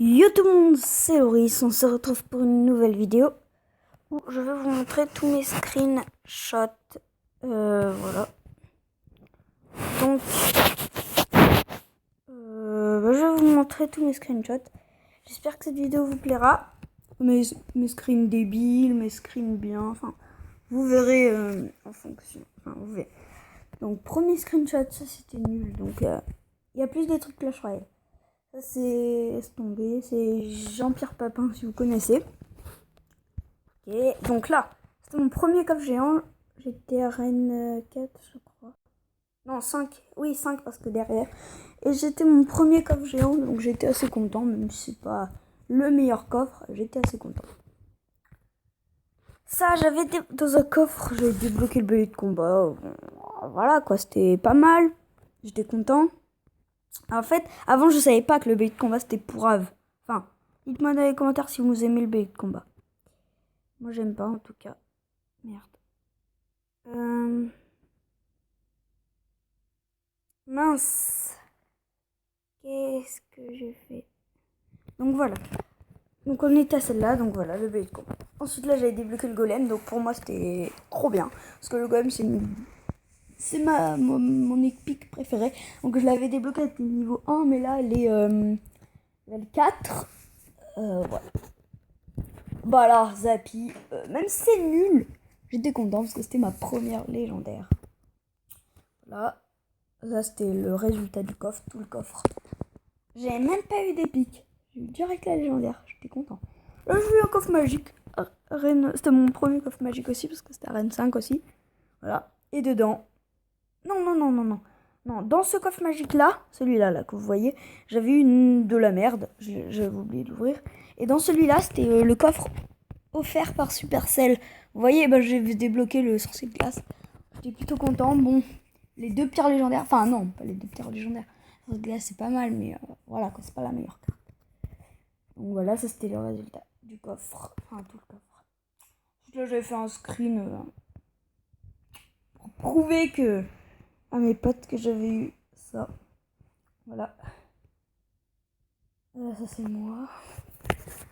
Yo tout le monde, c'est Loris, on se retrouve pour une nouvelle vidéo où je vais vous montrer tous mes screenshots. Voilà. Donc, je vais vous montrer tous mes screenshots. J'espère que cette vidéo vous plaira. Mes screens débiles, mes screens bien, enfin, vous verrez en fonction. Enfin, vous verrez. Donc, premier screenshot, ça c'était nul. Donc, il y a plus des trucs Clash Royale. Ça c'est laisse tomber, c'est Jean-Pierre Papin si vous connaissez. Ok, donc là, c'était mon premier coffre géant. J'étais à Rennes 4, je crois. Non, 5. Oui, 5 parce que derrière. Et j'étais mon premier coffre géant, donc j'étais assez content, même si c'est pas le meilleur coffre, j'étais assez content. Ça, j'avais dans un coffre, j'ai débloqué le billet de combat. Voilà quoi, c'était pas mal. J'étais content. En fait, avant, je savais pas que le billet de combat c'était pour Ave. Enfin, dites-moi dans les commentaires si vous aimez le billet de combat. Moi, j'aime pas en tout cas. Merde. Mince. Qu'est-ce que j'ai fait? Donc voilà. Donc on était à celle-là, donc voilà, le billet de combat. Ensuite là, j'avais débloqué le golem, donc pour moi c'était trop bien. Parce que le golem, c'est mon épique préférée. Donc je l'avais débloqué à niveau 1, mais là, elle est level 4. Voilà. Bah alors, Zappy, même si c'est nul, j'étais content parce que c'était ma première légendaire. Là, ça c'était le résultat du coffre, tout le coffre. J'ai même pas eu d'épique. J'ai eu direct la légendaire, j'étais content. Là, j'ai eu un coffre magique. C'était mon premier coffre magique aussi parce que c'était à Rennes 5 aussi. Voilà. Et dedans. Non, dans ce coffre magique là, celui-là là, que vous voyez, j'avais eu de la merde. J'avais oublié de l'ouvrir. Et dans celui-là, c'était le coffre offert par Supercell. Vous voyez, j'ai débloqué le sorcier de glace. J'étais plutôt content. Bon, les deux pierres légendaires. Enfin, non, pas les deux pierres légendaires. Le sorcier de glace, c'est pas mal, mais voilà, quoi, c'est pas la meilleure carte. Donc voilà, ça c'était le résultat du coffre. Enfin, tout le coffre. Ensuite, là, j'avais fait un screen pour prouver que à mes potes que j'avais eu ça. Voilà. Ça c'est moi.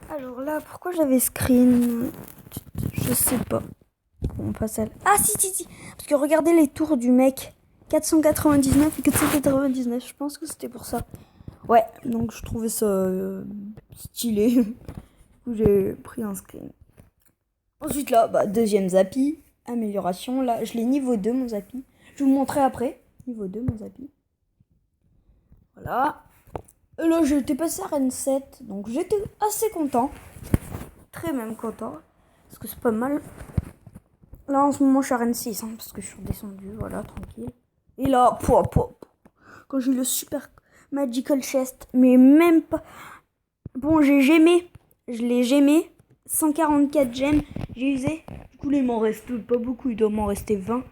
Alors là, pourquoi j'avais screen? Je sais pas. On passe à... Ah si. Parce que regardez les tours du mec. 499 et 499. Je pense que c'était pour ça. Ouais, donc je trouvais ça stylé. Du coup, j'ai pris un screen. Ensuite là, deuxième Zappy. Amélioration. Là, je l'ai niveau 2 mon Zappy. Je vais vous montrer après. Niveau 2 mon Zappy. Voilà. Et là, j'étais passé à Rennes 7. Donc j'étais assez content. Très même content. Parce que c'est pas mal. Là, en ce moment, je suis à Rennes 6. Parce que je suis redescendu. Voilà, tranquille. Et là, quand j'ai eu le super Magical Chest. Mais même pas... Bon, j'ai gémé. Je l'ai gémé. 144 gemmes. J'ai usé. Du coup, là, il m'en reste pas beaucoup. Il doit m'en rester 20.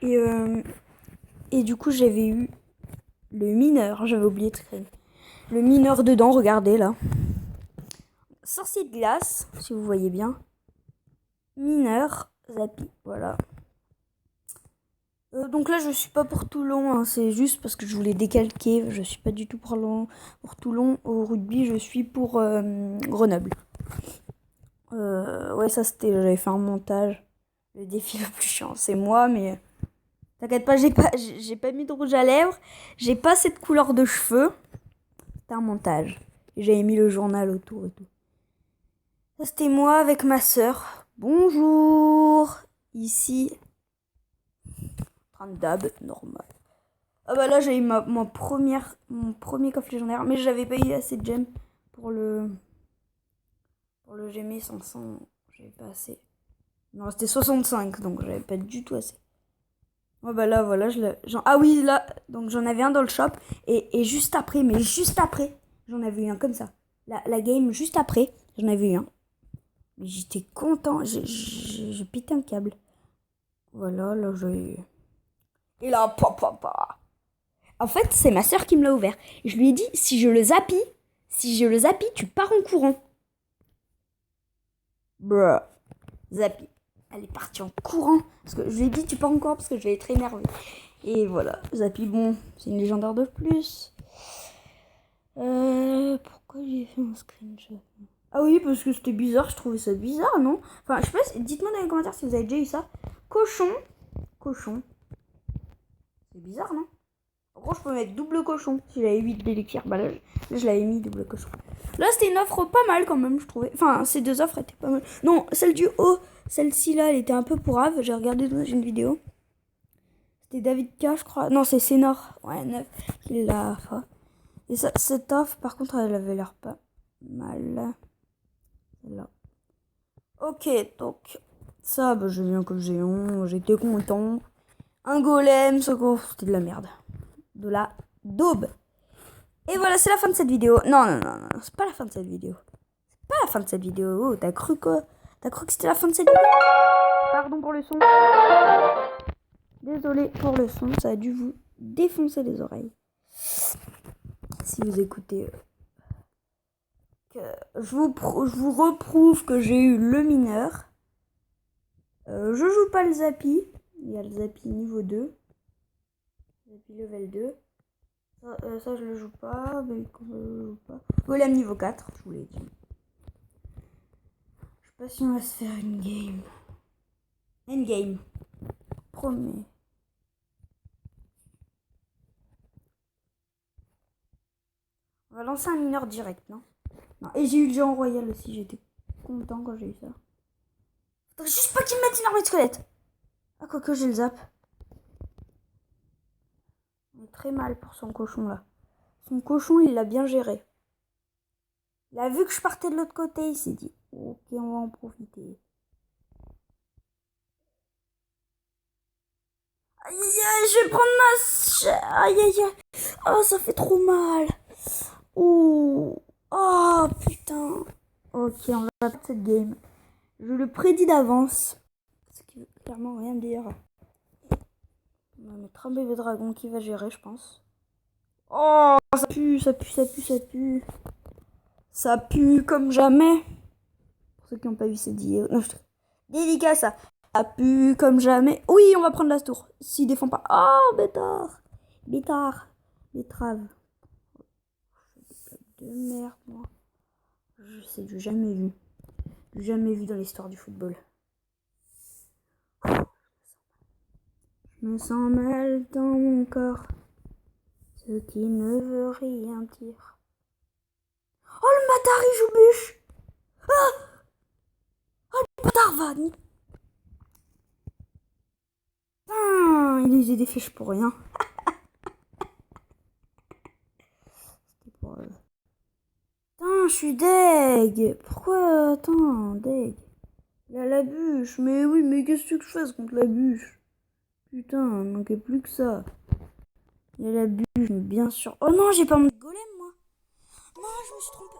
Et du coup, j'avais eu le mineur. J'avais oublié de créer. Le mineur dedans, regardez là. Sorcier de glace, si vous voyez bien. Mineur, Zappy, voilà. Donc là, je suis pas pour Toulon, hein, c'est juste parce que je voulais décalquer. Je suis pas du tout pour Toulon. Au rugby, je suis pour Grenoble. Ouais, ça c'était, j'avais fait un montage. Le défi le plus chiant, c'est moi, mais t'inquiète pas, j'ai pas mis de rouge à lèvres. J'ai pas cette couleur de cheveux. C'était un montage. J'avais mis le journal autour et tout. Ça c'était moi avec ma sœur. Bonjour. Ici. Dab, normal. Ah bah là j'ai eu mon premier coffre légendaire, mais j'avais pas eu assez de gemmes pour le gemmer 500, j'avais pas assez. Non, c'était 65, donc j'avais pas du tout assez. Ouais bah là voilà, ah oui là, donc j'en avais un dans le shop et juste après, j'en avais eu un comme ça. La game juste après, j'en avais eu un. Mais j'étais content, j'ai pété un câble. Voilà, là j'ai... Et là, papa. En fait, c'est ma sœur qui me l'a ouvert. Et je lui ai dit, si je le zappie, tu pars en courant. Bruh. Zappy. Elle est partie en courant. Parce que je lui ai dit, tu pars en courant parce que je vais être énervée. Et voilà, Zappy, bon, c'est une légendaire de plus. Pourquoi j'ai fait un screenshot. Ah oui, parce que c'était bizarre, je trouvais ça bizarre, non? Enfin, je sais pas, dites-moi dans les commentaires si vous avez déjà eu ça. Cochon. Cochon. C'est bizarre, non? En gros, je peux mettre double cochon. Si j'avais 8 d'élixir, bah là, je l'avais mis double cochon. Là, c'était une offre pas mal quand même, je trouvais. Enfin, ces deux offres étaient pas mal. Non, celle du haut, celle-ci là, elle était un peu pourrave. J'ai regardé dans une vidéo. C'était David K, je crois. Non, c'est Sénor. Ouais, 9. Il l'a fait. Et ça, cette offre, par contre, elle avait l'air pas mal. Là. Ok, donc ça, bah, j'ai bien que géant, j'étais content. Un golem, c'était de la merde. De la daube. Et voilà, c'est la fin de cette vidéo. Non, non, non, non, c'est pas la fin de cette vidéo. C'est pas la fin de cette vidéo. Oh, t'as cru quoi? T'as cru que c'était la fin de cette vidéo? Pardon pour le son. Désolé pour le son, ça a dû vous défoncer les oreilles. Si vous écoutez... je vous reprouve que j'ai eu le mineur. Je joue pas le Zappy. Il y a le Zappy niveau 2. Zappy level 2. Ça je le joue pas. Mais je le joue pas. Golem niveau 4, je vous l'ai dit. Je sais pas si on va se faire une game. Endgame. Promis. On va lancer un mineur direct, non? Non. Et j'ai eu le géant royal aussi, j'étais content quand j'ai eu ça. Faudrait juste pas qu'il me mette une armée de squelettes. Ah, quoique j'ai le zap. On est très mal pour son cochon là. Son cochon, il l'a bien géré. Il a vu que je partais de l'autre côté, il s'est dit, ok, on va en profiter. Aïe aïe aïe, je vais prendre ma... Aïe aïe aïe. Oh, ça fait trop mal. Ouh. Oh, putain. Ok, on va perdre cette game. Je le prédis d'avance. Ce qui veut clairement rien dire. On va mettre un bébé dragon qui va gérer, je pense. Oh, ça pue, ça pue, ça pue, ça pue. Ça pue comme jamais. Pour ceux qui n'ont pas vu cette vidéo. Non, dédicace ça. Ça pue comme jamais. Oui, on va prendre la tour. S'il défend pas. Oh, bêtard. Bêtard. Betrave. De merde, moi. Je sais du jamais vu. Du jamais vu dans l'histoire du football. Je me sens mal dans mon corps. Ce qui ne veut rien dire. Oh, le bâtard, il joue bûche. Ah, oh, le bâtard va. Il a usé des fiches pour rien. C'était pour... Putain, je suis deg. Pourquoi? Attends, deg. Il a la bûche. Mais oui, mais qu'est-ce que je fasse contre la bûche? Putain, il manquait plus que ça. Il a la bûche, mais bien sûr. Oh non, j'ai pas mon golem, moi. Non, je me suis trompée.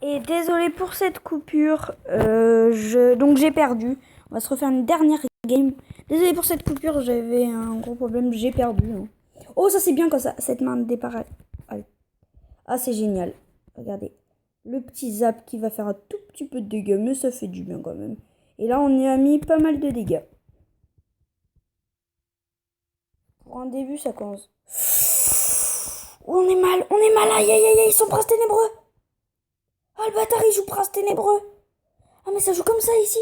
Et désolé pour cette coupure. Donc j'ai perdu. On va se refaire une dernière game. Désolé pour cette coupure, j'avais un gros problème. J'ai perdu. Hein. Oh, ça c'est bien quand ça. Cette main de départ. Ah, c'est génial. Regardez. Le petit zap qui va faire un tout petit peu de dégâts. Mais ça fait du bien quand même. Et là, on y a mis pas mal de dégâts. Pour un début, ça commence. Oh, on est mal. On est mal. Aïe, aïe, aïe, ils sont princes ténébreux. Oh, le bâtard, il joue prince ténébreux. Ah, mais ça joue comme ça ici.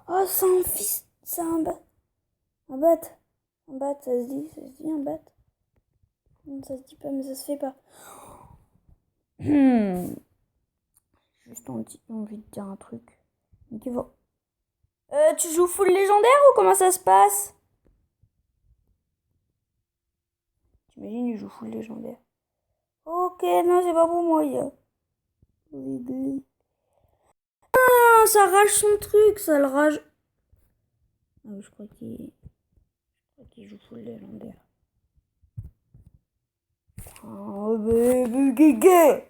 Oh, c'est un fils. C'est un bat. Un bat. Un bat, ça se dit un bat. Non, ça se dit pas, mais ça se fait pas. Juste envie de dire un truc. Tu joues full légendaire ou comment ça se passe? T'imagines, il joue full légendaire. Ok, non, c'est pas pour moi, ya. Ah, ça rage son truc, ça le rage. Ah, je crois qu'il joue full légendaire. Oh, bébé, guégué.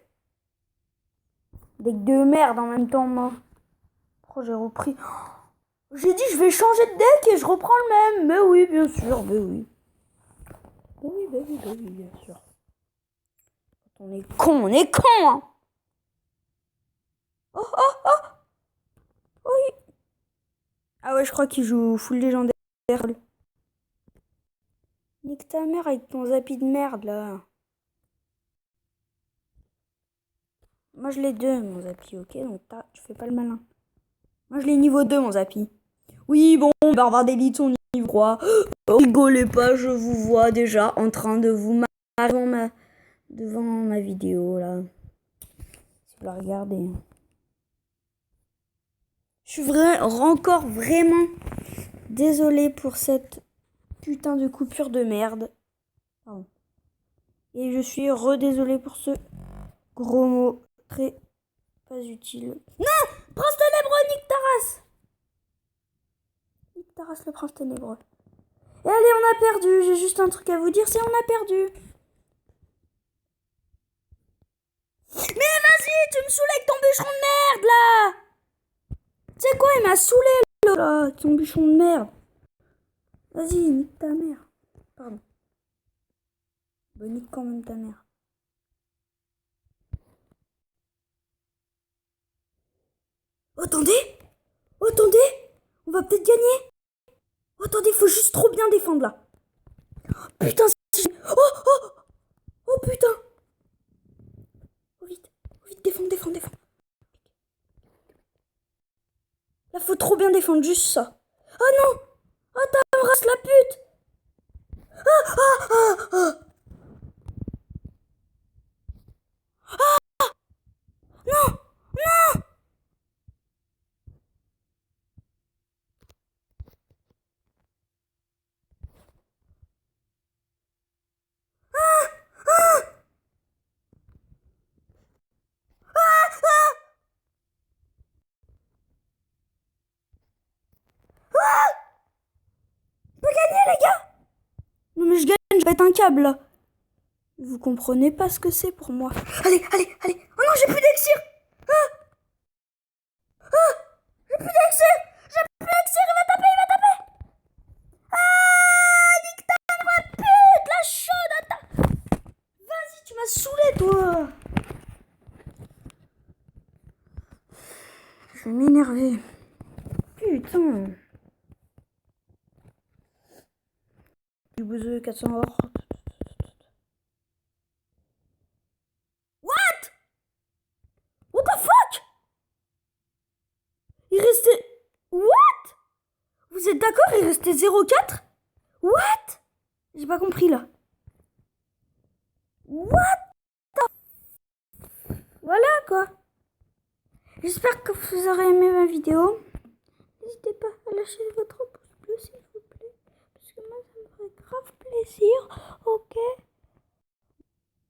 Deck de merde en même temps, moi. Oh, j'ai repris. J'ai dit je vais changer de deck et je reprends le même. Mais oui, bien sûr, mais oui. Mais oui, bien sûr. On est con, hein. Oh, oh, oh. Oui. Ah ouais, je crois qu'il joue full légendaire. Nique ta mère avec ton zappy de merde, là. Moi, je l'ai 2, mon zappy, ok? Donc, tu fais pas le malin. Moi, je l'ai niveau 2, mon zappy. Oui, bon, Barbare d'élite, on niveau 3. Oh, rigolez pas, je vous vois déjà en train de vous marrer devant ma vidéo, là. Si vous la regardez. Je suis encore vraiment désolée pour cette putain de coupure de merde. Pardon. Et je suis redésolée pour ce gros mot très pas utile. Non! Prince ténébreux, nique ta race! Nique ta race, le prince ténébreux. Et allez, on a perdu. J'ai juste un truc à vous dire, c'est on a perdu. Mais vas-y, tu me saoules avec ton bûcheron de merde, là! Tu sais quoi, il m'a saoulé, là, avec ton bûcheron de merde. Vas-y, nique ta mère. Pardon. Bah, nique quand même ta mère. Oh, attendez! Oh, attendez! On va peut-être gagner! Oh, attendez, faut juste trop bien défendre, là. Oh, putain, oh, putain! Oh, vite, défendre. Là, faut trop bien défendre, juste ça. Oh non! Oh, ta race, la pute! Ah! Non! On peut gagner, les gars! Non, mais je gagne, je vais être un câble, là. Vous comprenez pas ce que c'est pour moi. Allez! Oh non, j'ai plus d'exir! J'ai plus d'exir! Il va taper! Ah! Nique ta pute, la chaude! Attends! Vas-y, tu m'as saoulé, toi! Je vais m'énerver. Putain! Du bouseux, 400 or. What the fuck? Il restait... What? Vous êtes d'accord? Il restait 0,4? What? J'ai pas compris, là. What? Voilà, quoi. J'espère que vous aurez aimé ma vidéo. N'hésitez pas à lâcher votre pouce bleu, s'il vous plaît. Parce que moi, ça me ferait grave plaisir. Ok?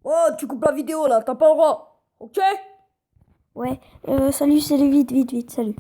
Oh, tu coupes la vidéo, là. T'as pas le droit. Ok? Ouais. Salut, vite, salut.